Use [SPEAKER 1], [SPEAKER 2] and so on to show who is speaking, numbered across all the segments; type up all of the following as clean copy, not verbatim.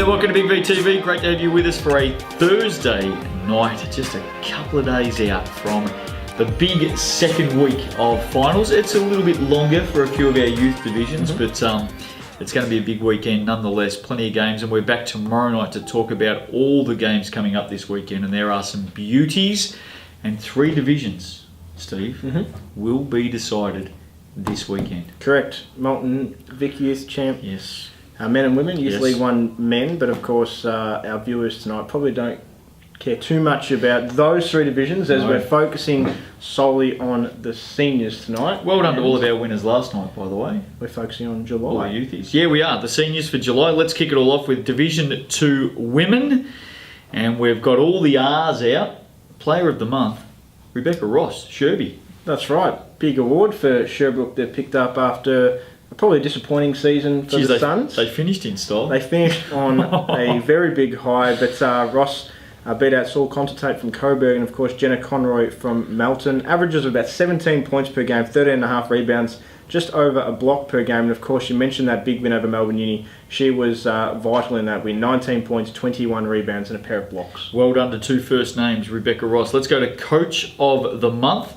[SPEAKER 1] there, welcome to Big V TV. Great to have you with us for a Thursday night, just a couple of days out from the big second week of finals. It's a little bit longer for a few of our youth divisions, but it's going to be a big weekend nonetheless. Plenty of games, and we're back tomorrow night to talk about all the games coming up this weekend, and there are some beauties, and 3 divisions, Steve, will be decided this weekend.
[SPEAKER 2] Correct. Moulton Vic Youth Champ.
[SPEAKER 1] Yes.
[SPEAKER 2] Men and women, Youth
[SPEAKER 1] Yes.
[SPEAKER 2] League 1 men, but of course our viewers tonight probably don't care too much about those 3 divisions as we're focusing solely on the seniors tonight.
[SPEAKER 1] Well done to all of our winners last night, by the way.
[SPEAKER 2] We're focusing on July.
[SPEAKER 1] All the youthies. Yeah, we are. The seniors for July. Let's kick it all off with Division 2 women. And we've got all the R's out. Player of the month, Rebecca Ross, Sherby.
[SPEAKER 2] That's right. Big award for Sherbrooke. They've picked up after probably a disappointing season for the Suns.
[SPEAKER 1] They finished in style.
[SPEAKER 2] They finished on a very big high, but Ross beat out Saul Contate from Coburg and, of course, Jenna Conroy from Melton. Averages of about 17 points per game, 13.5 rebounds, just over a block per game. And, of course, you mentioned that big win over Melbourne Uni. She was vital in that win. 19 points, 21 rebounds and a pair of blocks.
[SPEAKER 1] Well done to 2 first names, Rebecca Ross. Let's go to Coach of the Month.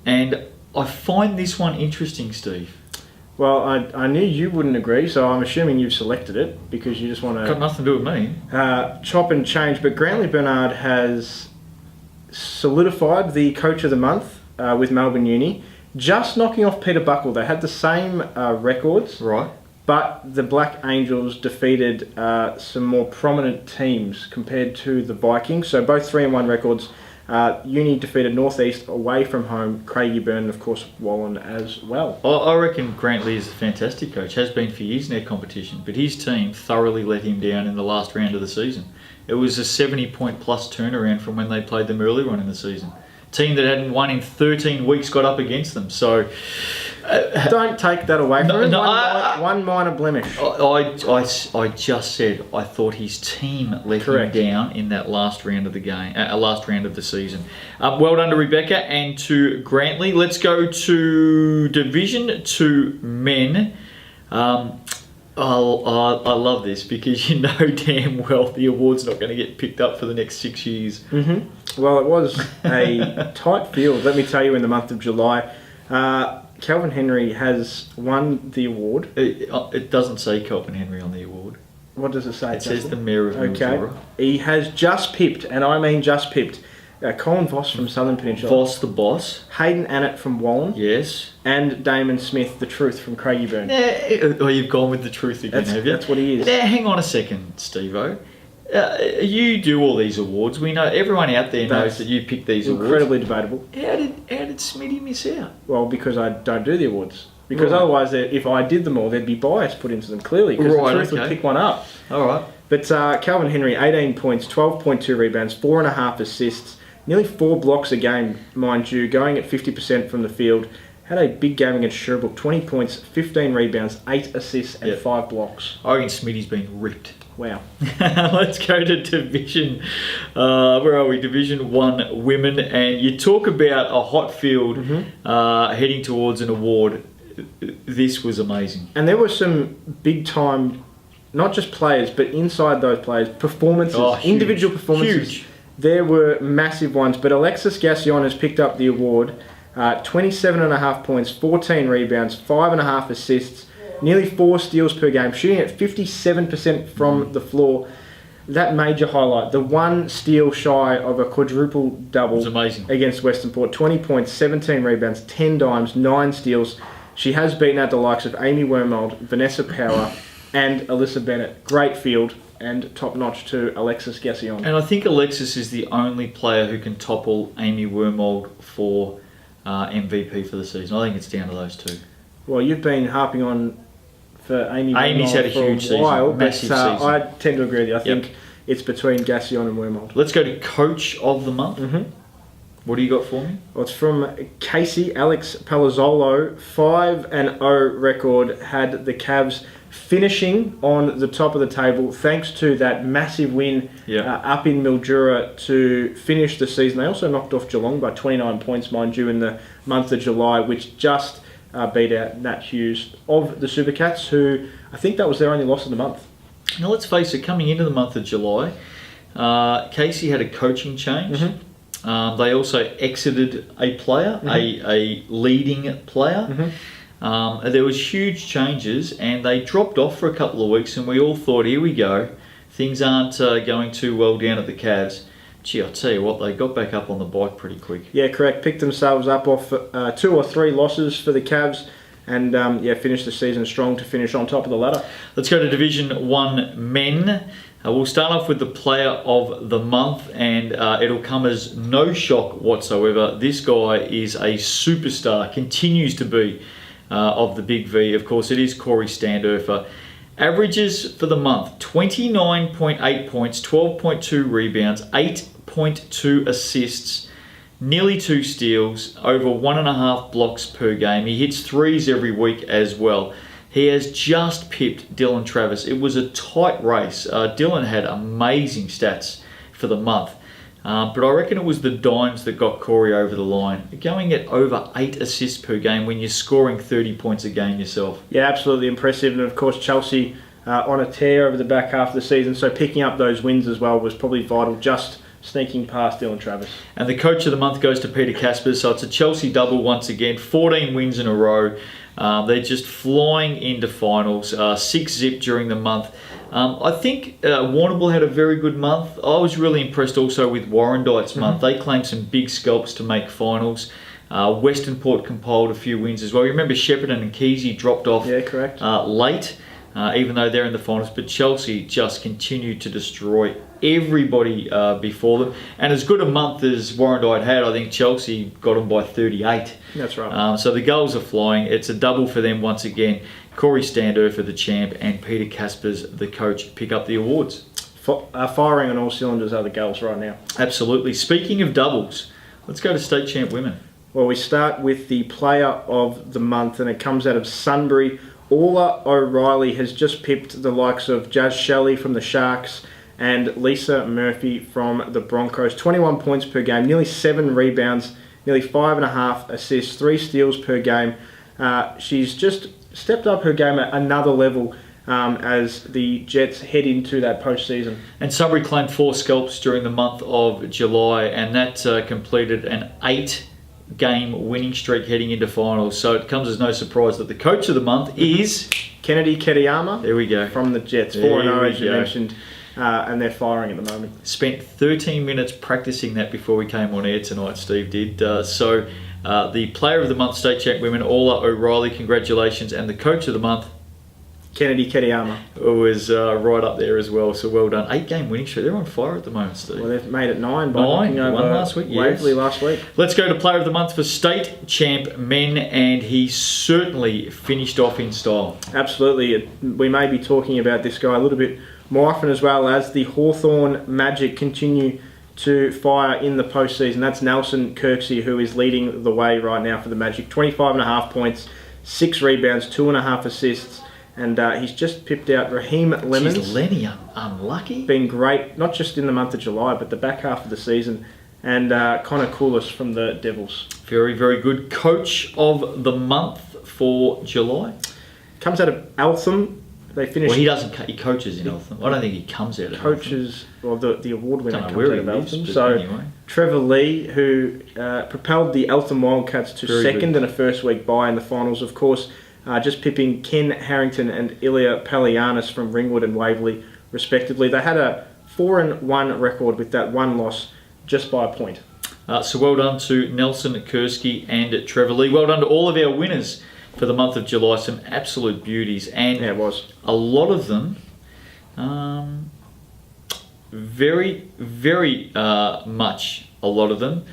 [SPEAKER 1] And I find this one interesting, Steve.
[SPEAKER 2] Well, I knew you wouldn't agree, so I'm assuming you've selected it because you just want to...
[SPEAKER 1] Got nothing to do with me.
[SPEAKER 2] Chop and change. But Grantley Bernard has solidified the Coach of the Month with Melbourne Uni, just knocking off Peter Buckle. They had the same records,
[SPEAKER 1] Right.
[SPEAKER 2] but the Black Angels defeated some more prominent teams compared to the Vikings. So both 3-1 records. Uni defeated Northeast away from home, Craigieburn, and of course Wallen as well.
[SPEAKER 1] I reckon Grantley is a fantastic coach, has been for years in their competition, but his team thoroughly let him down in the last round of the season. It was a 70-point plus turnaround from when they played them earlier on in the season. Team that hadn't won in 13 weeks got up against them, so...
[SPEAKER 2] Don't take that away from him.
[SPEAKER 1] No,
[SPEAKER 2] one minor blemish.
[SPEAKER 1] I just said I thought his team let him down in that last round of the game, last round of the season. Well done to Rebecca and to Grantley. Let's go to Division 2 men. I love this because you know damn well the award's not going to get picked up for the next 6 years.
[SPEAKER 2] Well, it was a tight field, let me tell you, in the month of July. Calvin Henry has won the award.
[SPEAKER 1] It doesn't say Calvin Henry on the award.
[SPEAKER 2] What does it say?
[SPEAKER 1] It says the Mayor of Mildura.
[SPEAKER 2] He has just pipped, and I mean just pipped, Colin Voss from Southern Peninsula.
[SPEAKER 1] Voss the boss.
[SPEAKER 2] Hayden Annett from Wallen.
[SPEAKER 1] Yes.
[SPEAKER 2] And Damon Smith, the Truth from Craigieburn.
[SPEAKER 1] Oh, you've gone with the Truth again, have you?
[SPEAKER 2] That's what he is.
[SPEAKER 1] Now, hang on a second, Steve-O. You do all these awards. We know everyone out there knows that you pick these awards.
[SPEAKER 2] Incredibly debatable.
[SPEAKER 1] How did Smitty miss out?
[SPEAKER 2] Well, because I don't do the awards. Because otherwise, if I did them all, there'd be bias put into them clearly. Because the Truth would pick one up.
[SPEAKER 1] All right.
[SPEAKER 2] But Calvin Henry, 18 points, 12.2 rebounds, 4.5 assists, nearly 4 blocks a game, mind you, going at 50% from the field. Had a big game against Sherbrooke, 20 points, 15 rebounds, 8 assists and 5 blocks.
[SPEAKER 1] I reckon Smitty's been ripped.
[SPEAKER 2] Wow.
[SPEAKER 1] Let's go to Division, where are we? Division 1 women. And you talk about a hot field heading towards an award. This was amazing.
[SPEAKER 2] And there were some big time, not just players, but inside those players, performances, individual performances.
[SPEAKER 1] Huge.
[SPEAKER 2] There were massive ones. But Alexis Gassion has picked up the award. 27.5 points, 14 rebounds, 5.5 assists, nearly 4 steals per game, shooting at 57% from the floor. That major highlight, the 1 steal shy of a quadruple double.
[SPEAKER 1] It was amazing.
[SPEAKER 2] Against Western Port. 20 points, 17 rebounds, 10 dimes, 9 steals. She has beaten out the likes of Amy Wormold, Vanessa Power and Alyssa Bennett. Great field and top-notch to Alexis Gassion.
[SPEAKER 1] And I think Alexis is the only player who can topple Amy Wormold for MVP for the season. I think it's down to those 2.
[SPEAKER 2] Well, you've been harping on for Amy.
[SPEAKER 1] Amy's had a huge season, massive season.
[SPEAKER 2] I tend to agree with you. I think it's between Gassion and Wormold.
[SPEAKER 1] Let's go to Coach of the Month. What do you got for me?
[SPEAKER 2] Well, it's from Casey Alex Palazzolo. 5-0 record, had the Cavs finishing on the top of the table thanks to that massive win up in Mildura to finish the season. They also knocked off Geelong by 29 points, mind you, in the month of July, which just beat out Nat Hughes of the Supercats, who I think that was their only loss of the month.
[SPEAKER 1] Now, let's face it, coming into the month of July, Casey had a coaching change. They also exited a player, a leading player. There was huge changes, and they dropped off for a couple of weeks, and we all thought, here we go, things aren't going too well down at the Cavs. Gee, I'll tell you what, they got back up on the bike pretty quick.
[SPEAKER 2] Yeah, correct. Picked themselves up off 2 or 3 losses for the Cavs, and finished the season strong to finish on top of the ladder.
[SPEAKER 1] Let's go to Division 1 men. We'll start off with the player of the month, and it'll come as no shock whatsoever. This guy is a superstar, continues to be, of the Big V. Of course, it is Corey Standurfer. Averages for the month, 29.8 points, 12.2 rebounds, 8.2 assists, nearly 2 steals, over 1.5 blocks per game. He hits threes every week as well. He has just pipped Dylan Travis. It was a tight race. Dylan had amazing stats for the month. But I reckon it was the dimes that got Corey over the line. Going at over 8 assists per game when you're scoring 30 points a game yourself.
[SPEAKER 2] Yeah, absolutely impressive. And of course, Chelsea on a tear over the back half of the season. So picking up those wins as well was probably vital, just sneaking past Dylan Travis.
[SPEAKER 1] And the coach of the month goes to Peter Caspers. So it's a Chelsea double once again. 14 wins in a row. They're just flying into finals. 6-0 during the month. I think Warrnambool had a very good month. I was really impressed also with Warrandyte's month. They claimed some big scalps to make finals. Western Port compiled a few wins as well. You remember Shepparton and Kesey dropped off late, even though they're in the finals. But Chelsea just continued to destroy everybody before them. And as good a month as Warrandyte had, I think Chelsea got them by 38.
[SPEAKER 2] That's right.
[SPEAKER 1] So the goals are flying. It's a double for them once again. Corey Standurfer, the champ, and Peter Caspers, the coach, pick up the awards.
[SPEAKER 2] Firing on all cylinders are the girls right now.
[SPEAKER 1] Absolutely. Speaking of doubles, let's go to state champ women.
[SPEAKER 2] Well, we start with the player of the month, and it comes out of Sunbury. Orla O'Reilly has just pipped the likes of Jazz Shelley from the Sharks and Lisa Murphy from the Broncos. 21 points per game, nearly 7 rebounds, nearly 5.5 assists, 3 steals per game. She's just stepped up her game at another level as the Jets head into that postseason.
[SPEAKER 1] And Sunbury claimed 4 scalps during the month of July, and that completed an 8-game winning streak heading into finals. So it comes as no surprise that the coach of the month is
[SPEAKER 2] Kennedy Ketiyama.
[SPEAKER 1] There we go.
[SPEAKER 2] From the Jets. 4-0 as you mentioned. And they're firing at the moment.
[SPEAKER 1] Spent 13 minutes practicing that before we came on air tonight, Steve did. The player of the month, state champ women, Orla O'Reilly, congratulations. And the coach of the month,
[SPEAKER 2] Kennedy Ketiyama,
[SPEAKER 1] was right up there as well. So well done. 8-game winning streak. They're on fire at the moment, Steve.
[SPEAKER 2] Well, they've made it 9 by knocking over
[SPEAKER 1] one last week.
[SPEAKER 2] Waverley last week.
[SPEAKER 1] Let's go to player of the month for state champ men, and he certainly finished off in style.
[SPEAKER 2] Absolutely. We may be talking about this guy a little bit more often, as well as the Hawthorn Magic continue to fire in the postseason. That's Nelson Kirksey, who is leading the way right now for the Magic. 25.5 points, 6 rebounds, 2.5 assists, and he's just pipped out Raheem Lemons.
[SPEAKER 1] Jeez, Lenny, unlucky.
[SPEAKER 2] Been great, not just in the month of July, but the back half of the season. And Connor Koulis from the Devils.
[SPEAKER 1] Very, very good. Coach of the month for July.
[SPEAKER 2] Comes out of Eltham. They finished.
[SPEAKER 1] Well, he doesn't. He coaches in Eltham. I don't think he comes out of
[SPEAKER 2] coaches. Well, the award winner comes
[SPEAKER 1] out
[SPEAKER 2] of Eltham. So
[SPEAKER 1] anyway.
[SPEAKER 2] Trevor Lee, who propelled the Eltham Wildcats to
[SPEAKER 1] Very
[SPEAKER 2] second
[SPEAKER 1] good.
[SPEAKER 2] and a first week bye in the finals, of course, just pipping Ken Harrington and Ilya Palianis from Ringwood and Waverley, respectively. They had a 4-1 record with that one loss, just by a point.
[SPEAKER 1] So well done to Nelson Kursky and Trevor Lee. Well done to all of our winners for the month of July. Some absolute beauties, and
[SPEAKER 2] yeah, it was.
[SPEAKER 1] A lot of them very, very much, a lot of them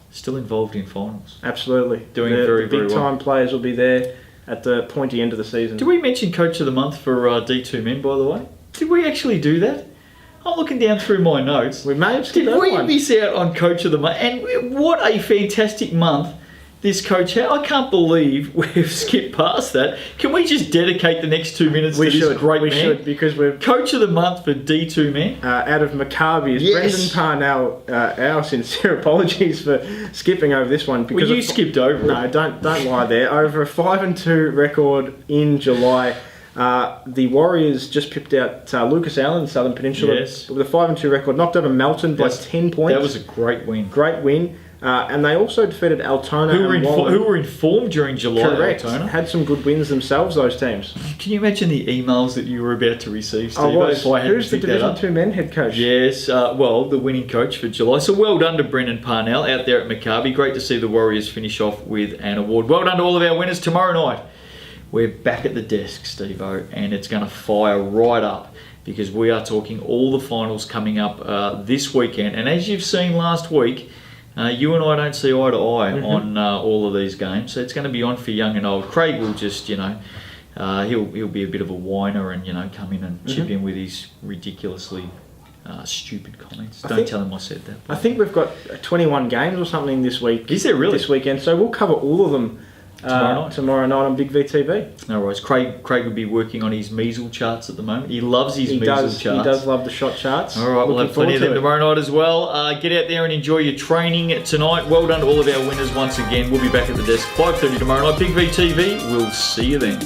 [SPEAKER 1] still involved in finals.
[SPEAKER 2] Absolutely.
[SPEAKER 1] Doing very, very well.
[SPEAKER 2] Big time players will be there at the pointy end of the season.
[SPEAKER 1] Did we mention Coach of the Month for D2 Men, by the way? Did we actually do that? I'm looking down through my notes.
[SPEAKER 2] We may have skipped that one.
[SPEAKER 1] Did we miss out on Coach of the Month? And what a fantastic month this coach had. I can't believe we've skipped past that. Can we just dedicate the next 2 minutes to this great man?
[SPEAKER 2] We should, because we're...
[SPEAKER 1] Coach of the Month for D2 Men.
[SPEAKER 2] Out of Maccabi is Brendan Parnell. Our sincere apologies for skipping over this one.
[SPEAKER 1] Because you skipped over it.
[SPEAKER 2] No, don't lie there. Over a 5-2 record in July. The Warriors just pipped out Lucas Allen, Southern Peninsula,
[SPEAKER 1] Yes.
[SPEAKER 2] with a 5-2 record. Knocked over Melton by 10 points.
[SPEAKER 1] That was a great win.
[SPEAKER 2] Great win. And they also defeated Altona
[SPEAKER 1] Who
[SPEAKER 2] and
[SPEAKER 1] were in form during July,
[SPEAKER 2] Correct.
[SPEAKER 1] Altona.
[SPEAKER 2] Had some good wins themselves, those teams.
[SPEAKER 1] Can you imagine the emails that you were about to receive, Steve?
[SPEAKER 2] I was.
[SPEAKER 1] If I hadn't
[SPEAKER 2] Who's the
[SPEAKER 1] picked that
[SPEAKER 2] Division
[SPEAKER 1] up?
[SPEAKER 2] 2 men head coach?
[SPEAKER 1] Yes, well, the winning coach for July. So well done to Brendan Parnell out there at Maccabi. Great to see the Warriors finish off with an award. Well done to all of our winners. Tomorrow night, we're back at the desk, Steve-O, and it's going to fire right up because we are talking all the finals coming up this weekend. And as you've seen last week, you and I don't see eye to eye on all of these games. So it's going to be on for young and old. Craig will just, he'll be a bit of a whiner and, come in and chip in with his ridiculously stupid comments. Don't tell him I said that.
[SPEAKER 2] I think we've got 21 games or something this week.
[SPEAKER 1] Is there really?
[SPEAKER 2] This weekend. So we'll cover all of them tomorrow night on Big VTV.
[SPEAKER 1] No worries. Craig will be working on his measles charts at the moment. He loves his measles charts.
[SPEAKER 2] He does love the shot charts.
[SPEAKER 1] All right, we'll have plenty of them tomorrow night as well. Get out there and enjoy your training tonight. Well done to all of our winners once again. We'll be back at the desk 5:30 tomorrow night. Big VTV. We'll see you then.